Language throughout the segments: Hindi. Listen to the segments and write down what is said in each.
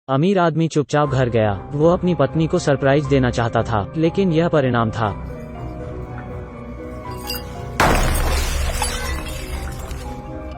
अमीर आदमी चुपचाप घर गया। वो अपनी पत्नी को सरप्राइज देना चाहता था, लेकिन यह परिणाम था।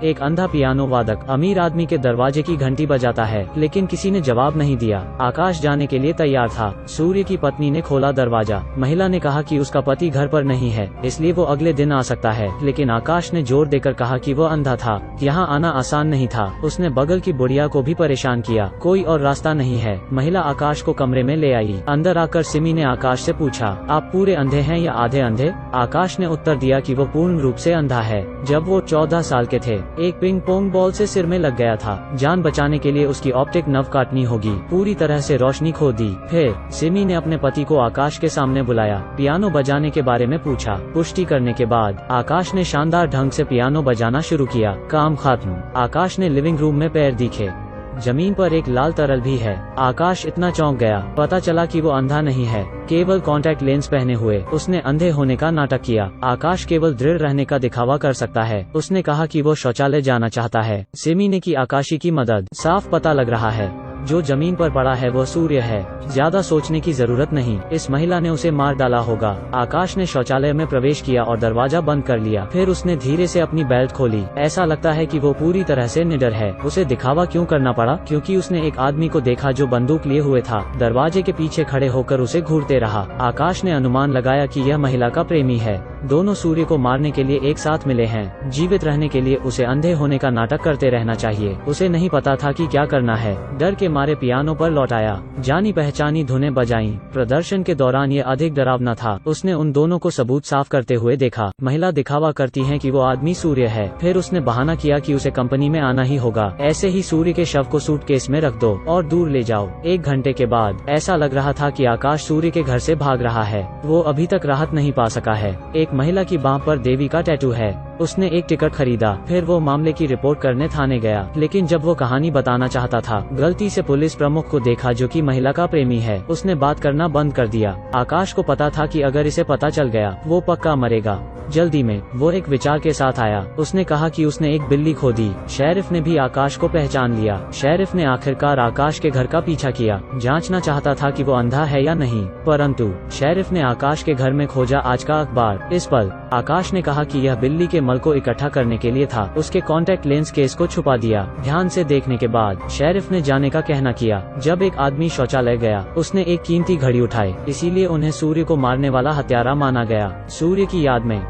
एक अंधा पियानो वादक अमीर आदमी के दरवाजे की घंटी बजाता है, लेकिन किसी ने जवाब नहीं दिया। आकाश जाने के लिए तैयार था। सूर्य की पत्नी ने खोला दरवाजा। महिला ने कहा कि उसका पति घर पर नहीं है, इसलिए वो अगले दिन आ सकता है, लेकिन आकाश ने जोर देकर कहा कि वो अंधा था। यहाँ आना आसान नहीं था। उसने बगल की बुढ़िया को भी परेशान किया। कोई और रास्ता नहीं है। महिला आकाश को कमरे में ले आई। अंदर आकर सिमी ने आकाश से पूछा, आप पूरे अंधे हैं या आधे अंधे? आकाश ने उत्तर दिया कि वो पूर्ण रूप से अंधा है। जब वो 14 साल के थे, एक पिंग पोंग बॉल से सिर में लग गया था। जान बचाने के लिए उसकी ऑप्टिक नर्व काटनी होगी। पूरी तरह से रोशनी खो दी। फिर सिमी ने अपने पति को आकाश के सामने बुलाया। पियानो बजाने के बारे में पूछा। पुष्टि करने के बाद आकाश ने शानदार ढंग से पियानो बजाना शुरू किया। काम खत्म। आकाश ने लिविंग रूम में पैर दिखे। जमीन पर एक लाल तरल भी है। आकाश इतना चौंक गया। पता चला कि वो अंधा नहीं है, केवल कॉन्टैक्ट लेंस पहने हुए। उसने अंधे होने का नाटक किया। आकाश केवल दृढ़ रहने का दिखावा कर सकता है। उसने कहा कि वो शौचालय जाना चाहता है। सिमी ने की आकाशी की मदद। साफ पता लग रहा है जो जमीन पर पड़ा है वो सूर्य है। ज्यादा सोचने की जरूरत नहीं। इस महिला ने उसे मार डाला होगा। आकाश ने शौचालय में प्रवेश किया और दरवाजा बंद कर लिया। फिर उसने धीरे से अपनी बेल्ट खोली। ऐसा लगता है कि वो पूरी तरह से निडर है। उसे दिखावा क्यों करना पड़ा? क्योंकि उसने एक आदमी को देखा जो बंदूक लिए हुए था। दरवाजे के पीछे खड़े होकर उसे घूरते रहा। आकाश ने अनुमान लगाया कि यह महिला का प्रेमी है। दोनों सूर्य को मारने के लिए एक साथ मिले हैं। जीवित रहने के लिए उसे अंधे होने का नाटक करते रहना चाहिए। उसे नहीं पता था कि क्या करना है। डर के मारे पियानो पर लौट आया। जानी पहचानी धुनें बजाईं। प्रदर्शन के दौरान ये अधिक डरावना था। उसने उन दोनों को सबूत साफ करते हुए देखा। महिला दिखावा करती है कि वो आदमी सूर्य है। फिर उसने बहाना किया कि उसे कंपनी में आना ही होगा। ऐसे ही सूर्य के शव को सूटकेस में रख दो और दूर ले जाओ। 1 घंटे के बाद ऐसा लग रहा था कि आकाश सूर्य के घर से भाग रहा है। वो अभी तक राहत नहीं पा सका है। एक महिला की बांह पर देवी का टैटू है। उसने एक टिकट खरीदा। फिर वो मामले की रिपोर्ट करने थाने गया, लेकिन जब वो कहानी बताना चाहता था, गलती से पुलिस प्रमुख को देखा जो कि महिला का प्रेमी है। उसने बात करना बंद कर दिया। आकाश को पता था कि अगर इसे पता चल गया वो पक्का मरेगा। जल्दी में वो एक विचार के साथ आया। उसने कहा कि उसने एक बिल्ली खो दी। शेरिफ ने भी आकाश को पहचान लिया। शेरिफ ने आखिरकार आकाश के घर का पीछा किया। जांचना चाहता था कि वो अंधा है या नहीं, परंतु शेरिफ ने आकाश के घर में खोजा आज का अखबार। इस पल आकाश ने कहा कि यह बिल्ली के मल को इकट्ठा करने के लिए था। उसके कॉन्टैक्ट लेंस केस को छुपा दिया। ध्यान से देखने के बाद शेरिफ ने जाने का कहना किया। जब एक आदमी शौचालय गया, उसने एक कीमती घड़ी उठाई, इसीलिए उन्हें सूर्य को मारने वाला हत्यारा माना गया। सूर्य की याद में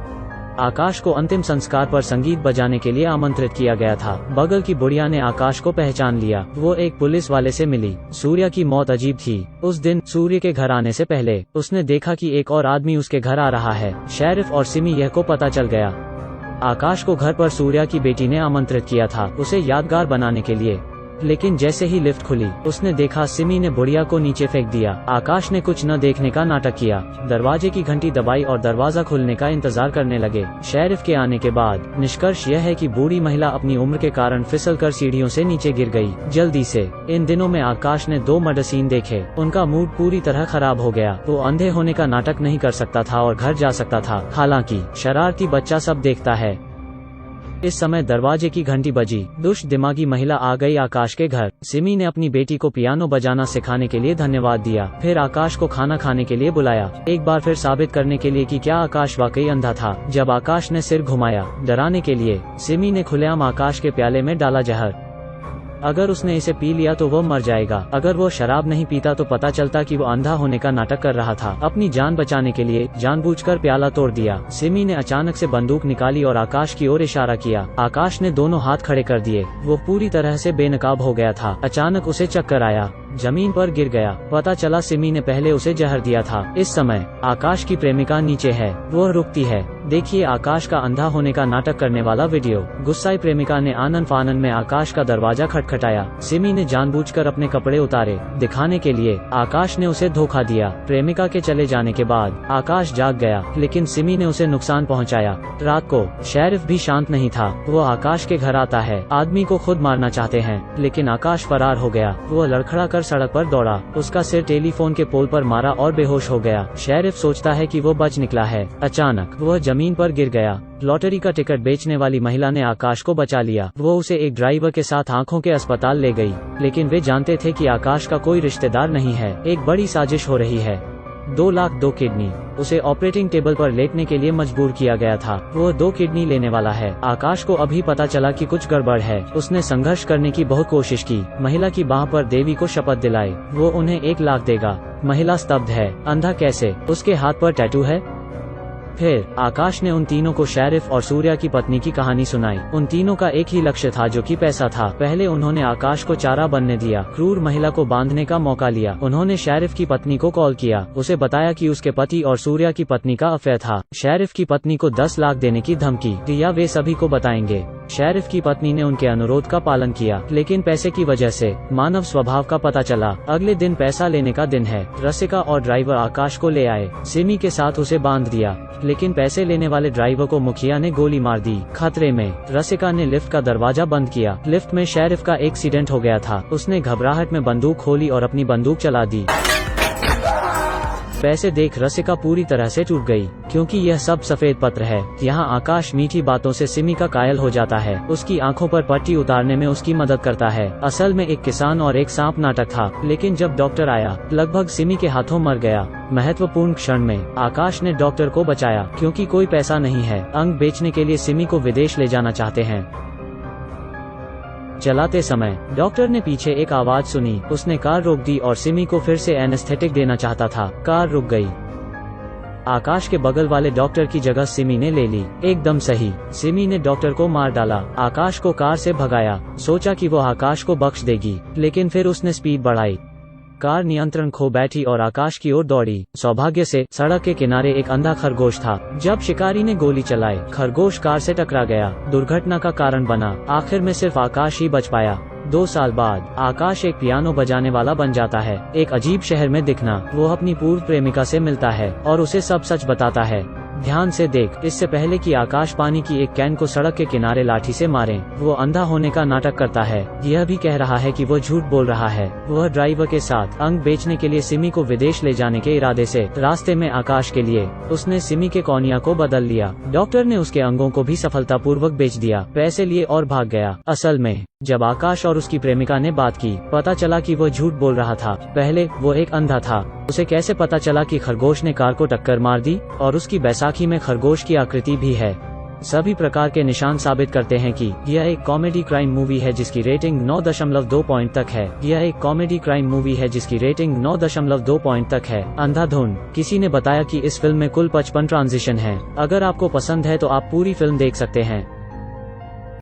आकाश को अंतिम संस्कार पर संगीत बजाने के लिए आमंत्रित किया गया था। बगल की बुढ़िया ने आकाश को पहचान लिया। वो एक पुलिस वाले से मिली। सूर्य की मौत अजीब थी। उस दिन सूर्य के घर आने से पहले उसने देखा कि एक और आदमी उसके घर आ रहा है। शेरिफ और सिमी यह को पता चल गया। आकाश को घर पर सूर्य की बेटी ने आमंत्रित किया था, उसे यादगार बनाने के लिए। लेकिन जैसे ही लिफ्ट खुली, उसने देखा सिमी ने बुढ़िया को नीचे फेंक दिया। आकाश ने कुछ न देखने का नाटक किया। दरवाजे की घंटी दबाई और दरवाजा खुलने का इंतजार करने लगे। शेरिफ के आने के बाद निष्कर्ष यह है कि बूढ़ी महिला अपनी उम्र के कारण फिसलकर सीढ़ियों से नीचे गिर गई। जल्दी से इन दिनों में आकाश ने 2 मर्डर सीन देखे। उनका मूड पूरी तरह खराब हो गया। वो अंधे होने का नाटक नहीं कर सकता था और घर जा सकता था। हालांकि शरारती बच्चा सब देखता है। इस समय दरवाजे की घंटी बजी। दुष्ट दिमागी महिला आ गई आकाश के घर। सिमी ने अपनी बेटी को पियानो बजाना सिखाने के लिए धन्यवाद दिया। फिर आकाश को खाना खाने के लिए बुलाया, एक बार फिर साबित करने के लिए कि क्या आकाश वाकई अंधा था। जब आकाश ने सिर घुमाया डराने के लिए, सिमी ने खुलेआम आकाश के प्याले में डाला जहर। अगर उसने इसे पी लिया तो वो मर जाएगा। अगर वो शराब नहीं पीता तो पता चलता कि वो अंधा होने का नाटक कर रहा था। अपनी जान बचाने के लिए जानबूझकर प्याला तोड़ दिया। सिमी ने अचानक से बंदूक निकाली और आकाश की ओर इशारा किया। आकाश ने दोनों हाथ खड़े कर दिए। वो पूरी तरह से बेनकाब हो गया था। अचानक उसे चक्कर आया, जमीन पर गिर गया। पता चला सिमी ने पहले उसे जहर दिया था। इस समय आकाश की प्रेमिका नीचे है। वो रुकती है। देखिए आकाश का अंधा होने का नाटक करने वाला वीडियो। गुस्साई प्रेमिका ने आनन फानन में आकाश का दरवाजा खटखटाया। सिमी ने जानबूझकर अपने कपड़े उतारे दिखाने के लिए। आकाश ने उसे धोखा दिया। प्रेमिका के चले जाने के बाद आकाश जाग गया, लेकिन सिमी ने उसे नुकसान पहुंचाया। रात को शेरिफ भी शांत नहीं था। वो आकाश के घर आता है। आदमी को खुद मारना चाहते हैं, लेकिन आकाश फरार हो गया। वो लड़खड़ा उठाकर सड़क पर दौड़ा। उसका सिर टेलीफोन के पोल पर मारा और बेहोश हो गया। शेरिफ सोचता है कि वो बच निकला है। अचानक वह जमीन पर गिर गया। लॉटरी का टिकट बेचने वाली महिला ने आकाश को बचा लिया। वो उसे एक ड्राइवर के साथ आंखों के अस्पताल ले गई, लेकिन वे जानते थे कि आकाश का कोई रिश्तेदार नहीं है। एक बड़ी साजिश हो रही है। 2 लाख 2 किडनी। उसे ऑपरेटिंग टेबल पर लेटने के लिए मजबूर किया गया था। वह 2 किडनी लेने वाला है। आकाश को अभी पता चला कि कुछ गड़बड़ है। उसने संघर्ष करने की बहुत कोशिश की। महिला की बाह पर देवी को शपथ दिलाई, वो उन्हें 1 लाख देगा। महिला स्तब्ध है। अंधा कैसे? उसके हाथ पर टैटू है। फिर आकाश ने उन तीनों को शेरिफ और सूर्या की पत्नी की कहानी सुनाई। उन तीनों का एक ही लक्ष्य था, जो कि पैसा था। पहले उन्होंने आकाश को चारा बनने दिया, क्रूर महिला को बांधने का मौका लिया। उन्होंने शेरिफ की पत्नी को कॉल किया, उसे बताया कि उसके पति और सूर्या की पत्नी का अफेयर था। शेरिफ की पत्नी को 10 लाख देने की धमकी दी या वे सभी को बताएंगे। शेरिफ की पत्नी ने उनके अनुरोध का पालन किया, लेकिन पैसे की वजह से मानव स्वभाव का पता चला। अगले दिन पैसा लेने का दिन है। रसिका और ड्राइवर आकाश को ले आए। सिमी के साथ उसे बांध दिया, लेकिन पैसे लेने वाले ड्राइवर को मुखिया ने गोली मार दी। खतरे में रसिका ने लिफ्ट का दरवाजा बंद किया। लिफ्ट में शेरिफ का एक्सीडेंट हो गया था। उसने घबराहट में बंदूक खोली और अपनी बंदूक चला दी। पैसे देख रसिका पूरी तरह से टूट गई, क्योंकि यह सब सफेद पत्र है। यहाँ आकाश मीठी बातों से सिमी का कायल हो जाता है। उसकी आंखों पर पट्टी उतारने में उसकी मदद करता है। असल में एक किसान और एक सांप नाटक था, लेकिन जब डॉक्टर आया, लगभग सिमी के हाथों मर गया। महत्वपूर्ण क्षण में आकाश ने डॉक्टर को बचाया, क्योंकि कोई पैसा नहीं है। अंग बेचने के लिए सिमी को विदेश ले जाना चाहते हैं। चलाते समय डॉक्टर ने पीछे एक आवाज सुनी। उसने कार रोक दी और सिमी को फिर से एनेस्थेटिक देना चाहता था। कार रुक गई। आकाश के बगल वाले डॉक्टर की जगह सिमी ने ले ली। एकदम सही। सिमी ने डॉक्टर को मार डाला। आकाश को कार से भगाया। सोचा कि वो आकाश को बख्श देगी, लेकिन फिर उसने स्पीड बढ़ाई। कार नियंत्रण खो बैठी और आकाश की ओर दौड़ी। सौभाग्य से सड़क के किनारे एक अंधा खरगोश था। जब शिकारी ने गोली चलाई, खरगोश कार से टकरा गया। दुर्घटना का कारण बना। आखिर में सिर्फ आकाश ही बच पाया। 2 साल बाद आकाश एक पियानो बजाने वाला बन जाता है। एक अजीब शहर में दिखना। वो अपनी पूर्व प्रेमिका से मिलता है और उसे सब सच बताता है। ध्यान से देख। इससे पहले कि आकाश पानी की एक कैन को सड़क के किनारे लाठी से मारे, वो अंधा होने का नाटक करता है। यह भी कह रहा है कि वो झूठ बोल रहा है। वह ड्राइवर के साथ अंग बेचने के लिए सिमी को विदेश ले जाने के इरादे से रास्ते में आकाश के लिए उसने सिमी के कौनिया को बदल लिया। डॉक्टर ने उसके अंगों को भी सफलतापूर्वक बेच दिया, पैसे लिए और भाग गया। असल में जब आकाश और उसकी प्रेमिका ने बात की, पता चला कि वो झूठ बोल रहा था। पहले वो एक अंधा था। उसे कैसे पता चला कि खरगोश ने कार को टक्कर मार दी? और उसकी बैसाखी में खरगोश की आकृति भी है। सभी प्रकार के निशान साबित करते हैं कि यह एक कॉमेडी क्राइम मूवी है जिसकी रेटिंग 9.2 पॉइंट तक है। यह एक कॉमेडी क्राइम मूवी है जिसकी रेटिंग 9.2 पॉइंट तक है। अंधाधुन। किसी ने बताया कि इस फिल्म में कुल 55 ट्रांजिशन हैं। अगर आपको पसंद है तो आप पूरी फिल्म देख सकते हैं।